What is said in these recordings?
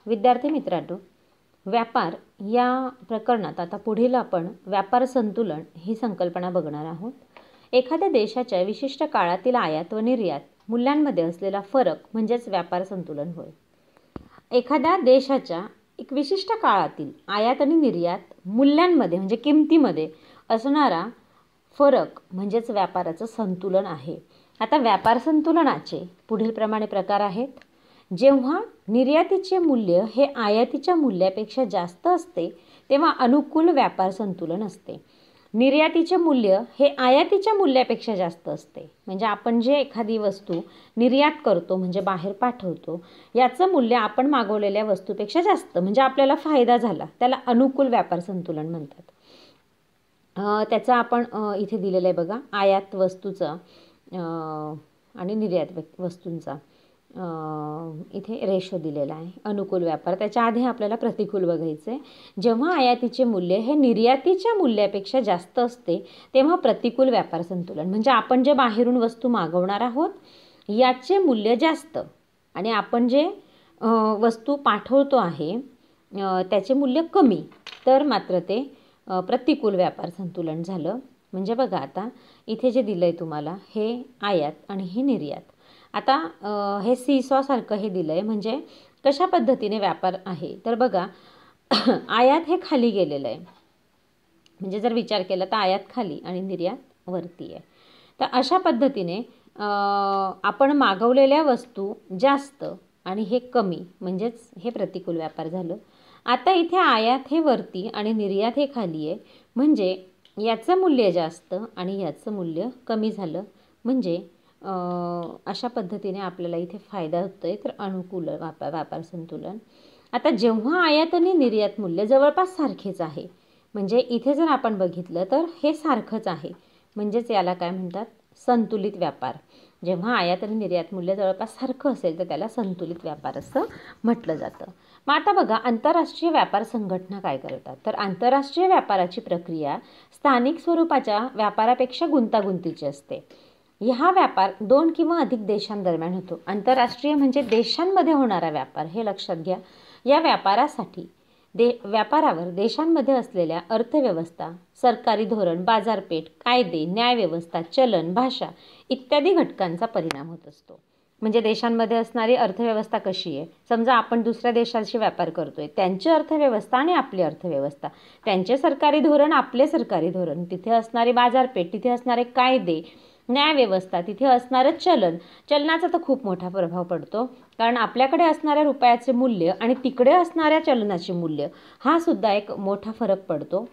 विद्यार्थी मित्रांनो, व्यापार या प्रकरणात आता पुढील आपण व्यापार संतुलन ही संकल्पना बघणार आहोत. एखाद्या देशाच्या विशिष्ट काळातील आयात व निर्यात मूल्यांमध्ये असलेला फरक म्हणजेच व्यापार संतुलन होय. एखाद्या देशाच्या एक विशिष्ट काळातील आयात आणि निर्यात मूल्यांमध्ये म्हणजे किमतीमध्ये असणारा फरक म्हणजेच व्यापाराचं संतुलन आहे. आता व्यापार संतुलनाचे पुढील प्रमाणे प्रकार आहेत. जेव्हा निर्यातीचे मूल्य हे आयातीच्या मूल्यापेक्षा जास्त असते तेव्हा अनुकूल व्यापार संतुलन असते. निर्यातीचे मूल्य हे आयातीच्या मूल्यापेक्षा जास्त असते म्हणजे आपण जे एखादी वस्तू निर्यात करतो म्हणजे बाहेर पाठवतो याचं मूल्य आपण मागवलेल्या वस्तूपेक्षा जास्त म्हणजे आपल्याला फायदा झाला, त्याला अनुकूल व्यापार संतुलन म्हणतात. त्याचा आपण इथे दिलेलं आहे बघा, आयात वस्तूचा आणि निर्यात वस्तूंचा इथे रेशो दिलेला आहे. अनुकूल व्यापार, त्याच्या आधी आपल्याला प्रतिकूल बघायचं आहे. जेव्हा आयातीचे मूल्य हे निर्यातीच्या मूल्यापेक्षा जास्त असते तेव्हा प्रतिकूल व्यापार संतुलन म्हणजे आपण जे बाहेरून वस्तू मागवणार आहोत याचे मूल्य जास्त आणि आपण जे वस्तू पाठवतो आहे त्याचे मूल्य कमी, तर मात्र ते प्रतिकूल व्यापार संतुलन झालं. म्हणजे बघा आता इथे जे दिलं आहे तुम्हाला हे आयात आणि हे निर्यात. आता हे सीसॉ सारखं हे दिलं आहे म्हणजे कशा पद्धतीने व्यापार आहे तर बघा आयात हे खाली गेलेलं आहे म्हणजे जर विचार केला तर आयात खाली आणि निर्यात वरती आहे. तर अशा पद्धतीने आपण मागवलेल्या वस्तू जास्त आणि हे कमी म्हणजेच हे प्रतिकूल व्यापार झालं. आता इथे आयात हे वरती आणि निर्यात हे खाली आहे म्हणजे याचं मूल्य जास्त आणि याचं मूल्य कमी झालं म्हणजे अशा पद्धतीने आपल्याला इथे फायदा होतोय तर अनुकूल व्यापार संतुलन. आता जेव्हा आयात आणि निर्यात मूल्य जवळपास सारखेच आहे म्हणजे इथे जर आपण बघितलं तर हे सारखंच आहे म्हणजेच याला काय म्हणतात संतुलित व्यापार. जेव्हा आयात आणि निर्यात मूल्य जवळपास सारखं असेल तर त्याला संतुलित व्यापार असं म्हटलं जातं. मग आता बघा आंतरराष्ट्रीय व्यापार संघटना काय करतात तर आंतरराष्ट्रीय व्यापाराची प्रक्रिया स्थानिक स्वरूपाच्या व्यापारापेक्षा गुंतागुंतीची असते. हा व्यापार 2 किंवा अधिक देशांदरम्यान होतो. आंतरराष्ट्रीय म्हणजे देशांमध्ये होणारा व्यापार हे लक्षात घ्या. या व्यापारासाठी व्यापारावर देशांमध्ये असलेल्या अर्थव्यवस्था, सरकारी धोरण, बाजारपेठ, कायदे, न्यायव्यवस्था, चलन, भाषा इत्यादी घटकांचा परिणाम होत असतो. म्हणजे देशांमध्ये असणारी अर्थव्यवस्था कशी आहे, समजा आपण दुसऱ्या देशाशी व्यापार करतोय त्यांची अर्थव्यवस्था आणि आपली अर्थव्यवस्था, त्यांचे सरकारी धोरण आपले सरकारी धोरण, तिथे असणारी बाजारपेठ, तिथे असणारे कायदे, न्यायव्यवस्था, तिथे असणारं चलनाचा तर खूप मोठा प्रभाव पडतो कारण आपल्याकडे असणाऱ्या रुपयाचे मूल्य आणि तिकडे असणाऱ्या चलनाचे मूल्य हा सुद्धा एक मोठा फरक पडतो.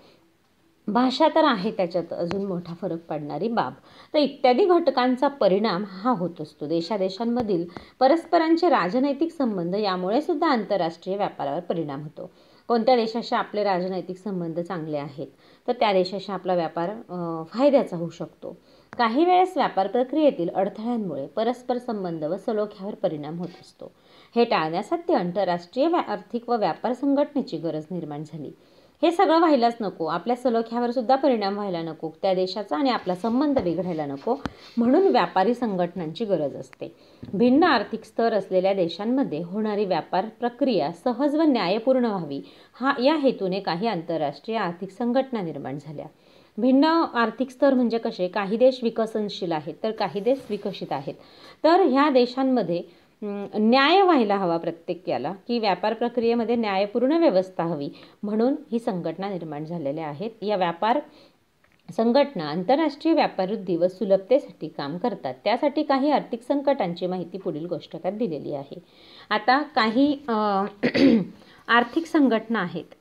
भाषा तर आहे त्याच्यात अजून मोठा फरक पडणारी बाब. तर इत्यादी घटकांचा परिणाम हा होत असतो. देशादेशांमधील परस्परांचे राजनैतिक संबंध यामुळे सुद्धा आंतरराष्ट्रीय व्यापारावर परिणाम होतो. कोणत्या देशाशी आपले राजनैतिक संबंध चांगले आहेत तर त्या देशाशी आपला व्यापार फायद्याचा होऊ शकतो. काही वेळेस व्यापार प्रक्रियेतील अडथळ्यांमुळे परस्पर संबंध व सलोख्यावर परिणाम होत असतो. हे टाळण्यासाठी आंतरराष्ट्रीय आर्थिक व व्यापार संघटनेची गरज निर्माण झाली. हे सगळं व्हायलाच नको, आपल्या सलोख्यावर सुद्धा परिणाम व्हायला नको, त्या देशाचा आणि आपला संबंध बिघडायला नको म्हणून व्यापारी संघटनांची गरज असते. भिन्न आर्थिक स्तर असलेल्या देशांमध्ये होणारी व्यापार प्रक्रिया सहज व न्यायपूर्ण व्हावी या हेतूने काही आंतरराष्ट्रीय आर्थिक संघटना निर्माण झाल्या. भिन्न आर्थिक स्तर म्हणजे कसे, काही देश विकसनशील आहेत तर काही देश विकसित आहेत. तर ह्या देशांमध्ये न्याय व्हायला हवा प्रत्येक याला की व्यापार प्रक्रियेमध्ये न्यायपूर्ण व्यवस्था हवी म्हणून ही संघटना निर्माण झालेल्या आहेत. या व्यापार संघटना आंतरराष्ट्रीय व्यापारवृद्धी व सुलभतेसाठी काम करतात. त्यासाठी काही आर्थिक संकटांची माहिती पुढील कोष्टकात दिलेली आहे. आता काही आर्थिक संघटना आहेत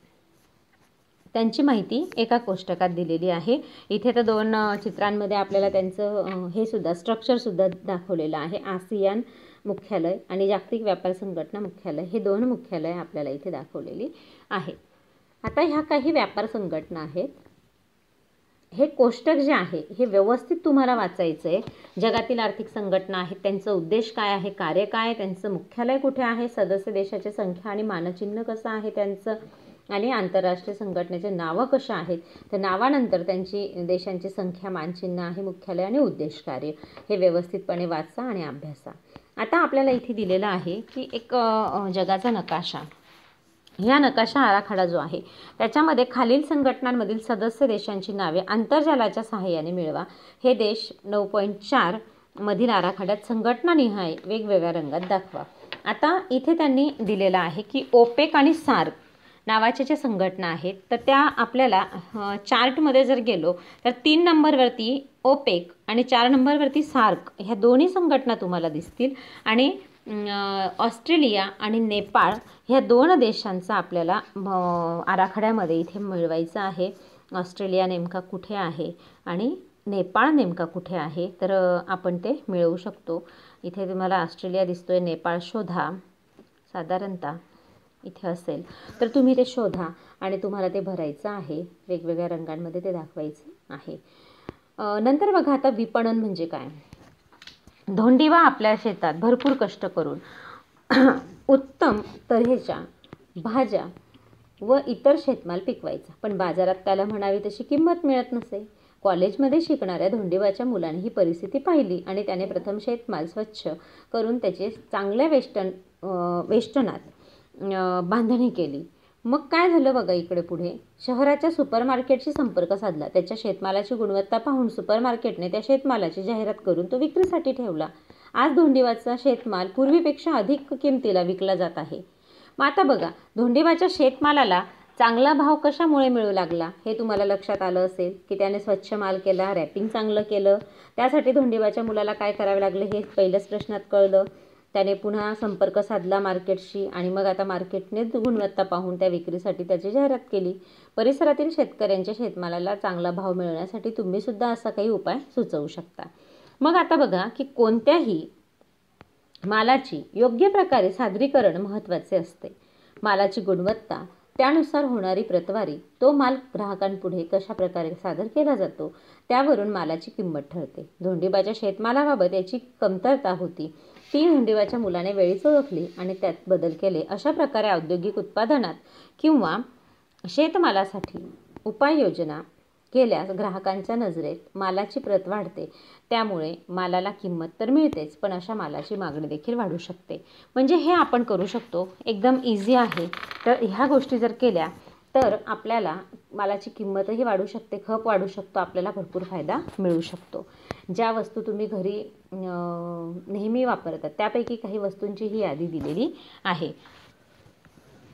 त्यांची माहिती एका कोष्टकात दिलेली आहे. इथे तर 2 चित्रांमध्ये आपल्याला त्यांचं हे सुद्धा स्ट्रक्चरसुद्धा दाखवलेलं आहे. आसियान मुख्यालय आणि जागतिक व्यापार संघटना मुख्यालय हे 2 मुख्यालय आपल्याला इथे दाखवलेली आहेत. आता ह्या काही व्यापार संघटना आहेत. हे कोष्टक जे आहे हे व्यवस्थित तुम्हाला वाचायचं आहे. जगातील आर्थिक संघटना आहेत, त्यांचा उद्देश काय आहे, कार्य काय, त्यांचं मुख्यालय कुठे आहे, सदस्य देशाची संख्या आणि मानचिन्ह कसं आहे त्यांचं आणि आंतरराष्ट्रीय संघटनेचे नावं कशा आहेत, त्या नावानंतर त्यांची देशांची संख्या, मानचिन्ह आहे, मुख्यालय आणि उद्देश कार्य हे व्यवस्थितपणे वाचा आणि अभ्यासा. आता आपल्याला इथे दिलेलं आहे की एक जगाचा नकाशा ह्या नकाशा आराखडा जो आहे त्याच्यामध्ये खालील संघटनांमधील सदस्य देशांची नावे आंतरजालाच्या सहाय्याने मिळवा. हे देश 9.4 मधील आराखड्यात संघटनानिहाय वेगवेगळ्या रंगात दाखवा. आता इथे त्यांनी दिलेलं आहे की ओपेक आणि सार्क नावाच्या ज्या संघटना आहेत तर त्या आपल्याला चार्टमध्ये जर गेलो तर 3 नंबरवरती ओपेक आणि 4 नंबरवरती सार्क ह्या दोन्ही संघटना तुम्हाला दिसतील. आणि ऑस्ट्रेलिया आणि नेपाळ ह्या 2 देशांचा आपल्याला आराखड्यामध्ये इथे मिळवायचा आहे. ऑस्ट्रेलिया नेमका कुठे आहे आणि नेपाळ नेमका कुठे आहे तर आपण ते मिळवू शकतो. इथे तुम्हाला ऑस्ट्रेलिया दिसतोय, नेपाळ शोधा. साधारणतः इथे असेल तर तुम्ही ते शोधा आणि तुम्हाला ते भरायचं आहे. वेगवेगळ्या रंगांमध्ये ते दाखवायचं आहे. नंतर बघा आता विपणन म्हणजे काय. धोंडीवा आपल्या शेतात भरपूर कष्ट करून उत्तम तऱ्हेच्या भाज्या व इतर शेतमाल पिकवायचा, पण बाजारात त्याला म्हणावी तशी किंमत मिळत नसे. कॉलेजमध्ये शिकणाऱ्या धोंडीवाच्या मुलाने ही परिस्थिती पाहिली आणि त्याने प्रथम शेतमाल स्वच्छ करून त्याचे चांगल्या वेष्टनात बांधणी केली. मग काय झालं बघा इकडे पुढे. शहराच्या सुपरमार्केटशी संपर्क साधला. त्याच्या शेतमालाची गुणवत्ता पाहून सुपरमार्केटने त्या शेतमालाची जाहिरात करून तो विक्रीसाठी ठेवला. आज धोंडीवाचा शेतमाल पूर्वीपेक्षा अधिक किमतीला विकला जात आहे. मग आता बघा धोंडीवाच्या शेतमालाला चांगला भाव कशामुळे मिळू लागला हे तुम्हाला लक्षात आलं असेल की त्याने स्वच्छ माल केला, रॅपिंग चांगलं केलं. त्यासाठी धोंडीवाच्या मुलाला काय करावे लागले हे पहिल्याच प्रश्नात कळलं. त्याने पुन्हा संपर्क साधला मार्केटशी आणि मग आता मार्केटने गुणवत्ता पाहून त्या विक्रीसाठी त्याची जाहिरात केली. परिसरातील शेतकऱ्यांच्या शेतमालाला चांगला भाव मिळण्यासाठी तुम्ही सुद्धा असा काही उपाय सुचवू शकता. मग आता बघा की कोणत्याही मालाची योग्य प्रकारे सादरीकरण महत्त्वाचे असते. मालाची गुणवत्ता, त्यानुसार होणारी प्रतवारी, तो माल ग्राहकांपुढे कशा प्रकारे सादर केला जातो त्यावरून मालाची किंमत ठरते. धोंडीबाच्या शेतमालाबाबत याची कमतरता होती. ती धोंडीबाच्या मुलाने वेळीच ओळखली आणि त्यात बदल केले. अशा प्रकारे औद्योगिक उत्पादनात किंवा शेतमालासाठी उपाययोजना केल्यास ग्राहकांच्या नजरेत मालाची प्रत वाढते. त्यामुळे मालाला किंमत तर मिळतेच, पण अशा मालाची मागणी देखील वाढू शकते. म्हणजे हे आपण करू शकतो. एकदम इझी आहे. तर ह्या गोष्टी जर केल्या तर आपल्याला मालाची किंमतही वाढू शकते, खप वाढू शकतो, आपल्याला भरपूर फायदा मिळू शकतो. ज्या वस्तू तुम्ही घरी नेहमी वापरतात त्यापैकी काही वस्तूंची ही यादी दिलेली आहे.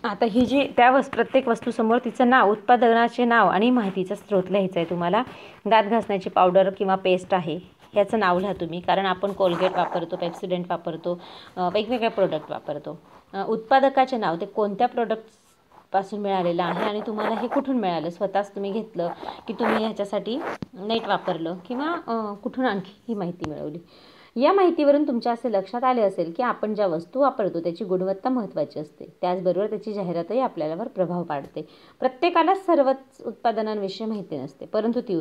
आता ही जी प्रत्येक वस्तूसमोर तिचं नाव, उत्पादनाचे नाव आणि माहितीचा स्रोत लिहायचा आहे तुम्हाला. दात घासण्याची पावडर किंवा पेस्ट आहे ह्याचं नाव लिहा तुम्ही, कारण आपण कोलगेट वापरतो, पेप्सोडेंट वापरतो, वेगवेगळे प्रोडक्ट वापरतो. उत्पादकाचे नाव, ते कोणत्या प्रोडक्ट्सपासून मिळालेलं आहे आणि तुम्हाला हे कुठून मिळालं, स्वतःच तुम्ही घेतलं की तुम्ही ह्याच्यासाठी नेट वापरलं किंवा कुठून आणखी ही माहिती मिळवली. या माहितीवरून तुमच्या असे लक्षात आले असेल की आपण ज्या वस्तू वापरतो त्याची गुणवत्ता महत्त्वाची असते. त्याचबरोबर त्याची जाहिरातही आपल्यावर प्रभाव पाडते. प्रत्येकाला सर्वच उत्पादनांविषयी माहिती नसते, परंतु ती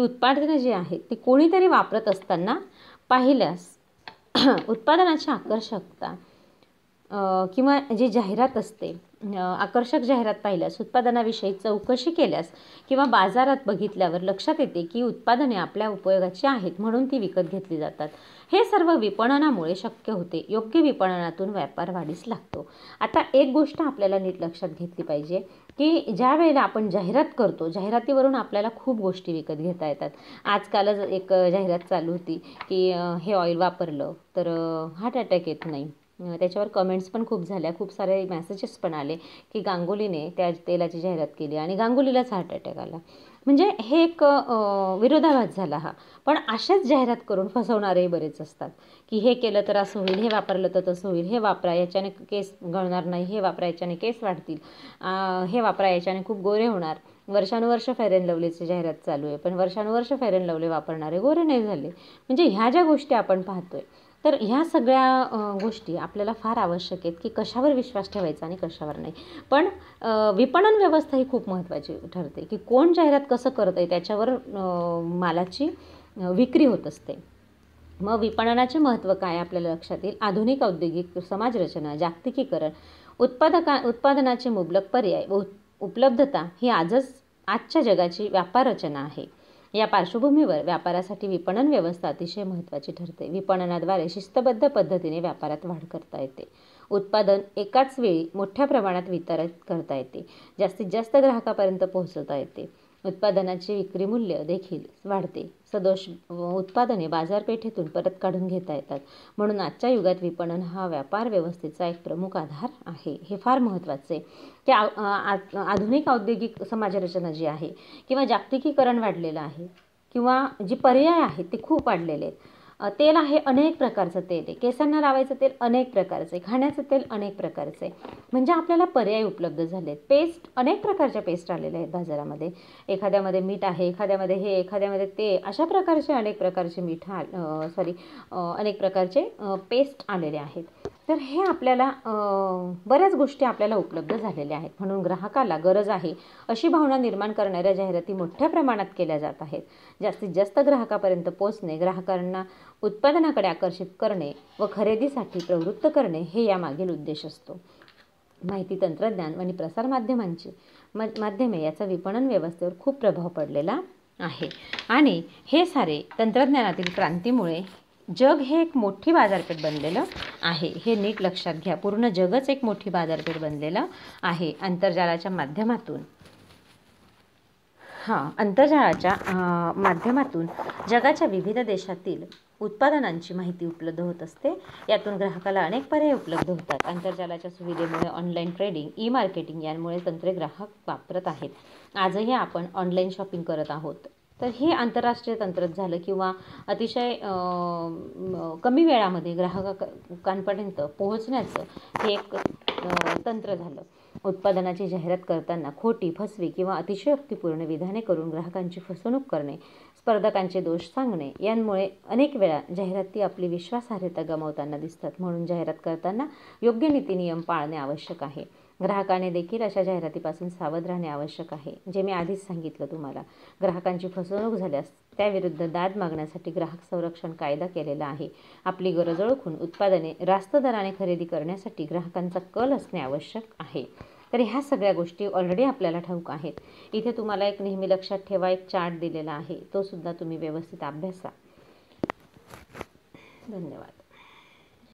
उत्पादने जी आहेत ती कोणीतरी वापरत असताना पाहिल्यास उत्पादनाची आकर्षकता किंवा जी जाहिरात असते, आकर्षक जाहिरात पाहिल्यास, उत्पादनाविषयी चौकशी केल्यास किंवा बाजारात बघितल्यावर लक्षात येते की उत्पादने आपल्या उपयोगाची आहेत म्हणून ती विकत घेतली जातात. हे सर्व विपणनामुळे शक्य होते. योग्य विपणनातून व्यापार वाढीस लागतो. आता एक गोष्ट आपल्याला नीट लक्षात घेतली पाहिजे की ज्या वेळेला आपण जाहिरात करतो, जाहिरातीवरून आपल्याला खूप गोष्टी विकत घेता येतात. आजकालच एक जाहिरात चालू होती की हे ऑइल वापरलं तर हार्ट अटॅक येत नाही. त्याच्यावर कमेंट्स पण खूप झाल्या, खूप सारे मेसेजेस पण आले की गांगुलीने त्या तेलाची जाहिरात केली आणि गांगुलीलाच हार्ट अटॅक आला. म्हणजे हे एक विरोधाभास झाला हा. पण अशाच जाहिरात करून फसवणारेही बरेच असतात की हे केलं तर असं होईल, हे वापरलं तर तसं होईल, हे वापरा याच्याने केस गळणार नाही, हे वापरा याच्याने केस वाढतील, हे वापरा याच्याने खूप गोरे होणार. वर्षानुवर्ष फेअर अँड लवलीची जाहिरात चालू आहे, पण वर्षानुवर्ष फेअर अँड लवली वापरणारे गोरे नाही झाले. म्हणजे ह्या ज्या गोष्टी आपण पाहतोय तर ह्या सगळ्या गोष्टी आपल्याला फार आवश्यक आहेत की कशावर विश्वास ठेवायचा आणि कशावर नाही. पण विपणन व्यवस्था ही खूप महत्त्वाची ठरते की कोण जाहिरात कसं करत आहे त्याच्यावर मालाची विक्री होत असते. मग विपणनाचे महत्त्व काय आपल्याला लक्षात येईल. आधुनिक औद्योगिक समाजरचना, जागतिकीकरण, उत्पादनाचे मुबलक पर्याय व उपलब्धता ही आजच्या जगाची व्यापार रचना आहे. या पार्श्वभूमीवर व्यापारासाठी विपणन व्यवस्था अतिशय महत्त्वाची ठरते. विपणनाद्वारे शिस्तबद्ध पद्धतीने व्यापारात वाढ करता येते. उत्पादन एकाच वेळी मोठ्या प्रमाणात वितरित करता येते. जास्तीत जास्त ग्राहकापर्यंत पोहोचवता येते. उत्पादनाचे विक्री मूल्य देखील वाढते. सदोष उत्पादने बाजारपेठेतून परत काढून घेता येतात. म्हणून आजच्या युगात विपणन हा व्यापार व्यवस्थेचा एक प्रमुख आधार आहे. हे फार महत्त्वाचे आहे की आधुनिक औद्योगिक समाजरचना जी आहे किंवा जागतिकीकरण वाढलेलं आहे किंवा जी पर्याय आहेत ते खूप वाढलेले आहेत. तेल आहे अनेक प्रकारचं तेल आहे. केसांना लावायचं तेल अनेक प्रकारचं आहे. खाण्याचं तेल अनेक प्रकारचं आहे. म्हणजे आपल्याला पर्याय उपलब्ध झाले आहेत. पेस्ट अनेक प्रकारच्या पेस्ट आलेल्या आहेत बाजारामध्ये. एखाद्यामध्ये मीठ आहे, एखाद्यामध्ये हे, एखाद्यामध्ये ते, अशा प्रकारचे अनेक प्रकारचे अनेक प्रकारचे पेस्ट आलेले आहेत. तर हे आपल्याला बऱ्याच गोष्टी आपल्याला उपलब्ध झालेल्या आहेत. म्हणून ग्राहकाला गरज आहे अशी भावना निर्माण करणाऱ्या जाहिराती मोठ्या प्रमाणात केल्या जात आहेत. जास्तीत जास्त ग्राहकापर्यंत पोहोचणे, ग्राहकांना उत्पादनाकडे आकर्षित करणे व खरेदीसाठी प्रवृत्त करणे हे यामागील उद्देश असतो. माहिती तंत्रज्ञान आणि प्रसारमाध्यमांची माध्यमे याचा विपणन व्यवस्थेवर खूप प्रभाव पडलेला आहे. आणि हे सारे तंत्रज्ञानातील क्रांतीमुळे जग हे एक मोठी बाजारपेठ बनलेलं आहे. हे नीट लक्षात घ्या. पूर्ण जगच एक मोठी बाजारपेठ बनलेलं आहे आंतरजालाच्या माध्यमातून. अंतर्जाळाच्या माध्यमातून जगाच्या विविध देशातील उत्पादनांची माहिती उपलब्ध होत असते. यातून ग्राहकाला अनेक पर्याय उपलब्ध होतात. आंतरजालाच्या सुविधेमुळे ऑनलाईन ट्रेडिंग, ई मार्केटिंग यांमुळे तंत्रे ग्राहक वापरत आहेत. आजही आपण ऑनलाईन शॉपिंग करत आहोत. तर हे आंतरराष्ट्रीय तंत्रच झालं किंवा अतिशय कमी वेळामध्ये ग्राहकांपर्यंत पोहोचण्याचं हे एक तंत्र झालं. उत्पादनाची जाहिरात करताना खोटी, फसवी किंवा अतिशयोक्तीपूर्ण विधाने करून ग्राहकांची फसवणूक करणे, स्पर्धकांचे दोष सांगणे यांमुळे अनेक वेळा जाहिराती आपली विश्वासार्हता गमावताना दिसतात. म्हणून जाहिरात करताना योग्य नीतिनियम पाळणे आवश्यक आहे. ग्राहकाने देखील अशा जाहिरातीपासून सावध राहणे आवश्यक आहे. जे मी आधीच सांगितलं तुम्हाला. ग्राहकांची फसवणूक झाल्यास त्याविरुद्ध दाद मागण्यासाठी ग्राहक संरक्षण कायदा केलेला आहे. आपली गरज ओळखून उत्पादने रास्त दराने खरेदी करण्यासाठी ग्राहकांचा कल असणे आवश्यक आहे. तर ह्या सगळ्या गोष्टी ऑलरेडी आपल्याला ठाऊक आहेत. इथे तुम्हाला एक नेहमी लक्षात ठेवा एक चार्ट दिलेला आहे. तो सुद्धा तुम्ही व्यवस्थित अभ्यासा. धन्यवाद.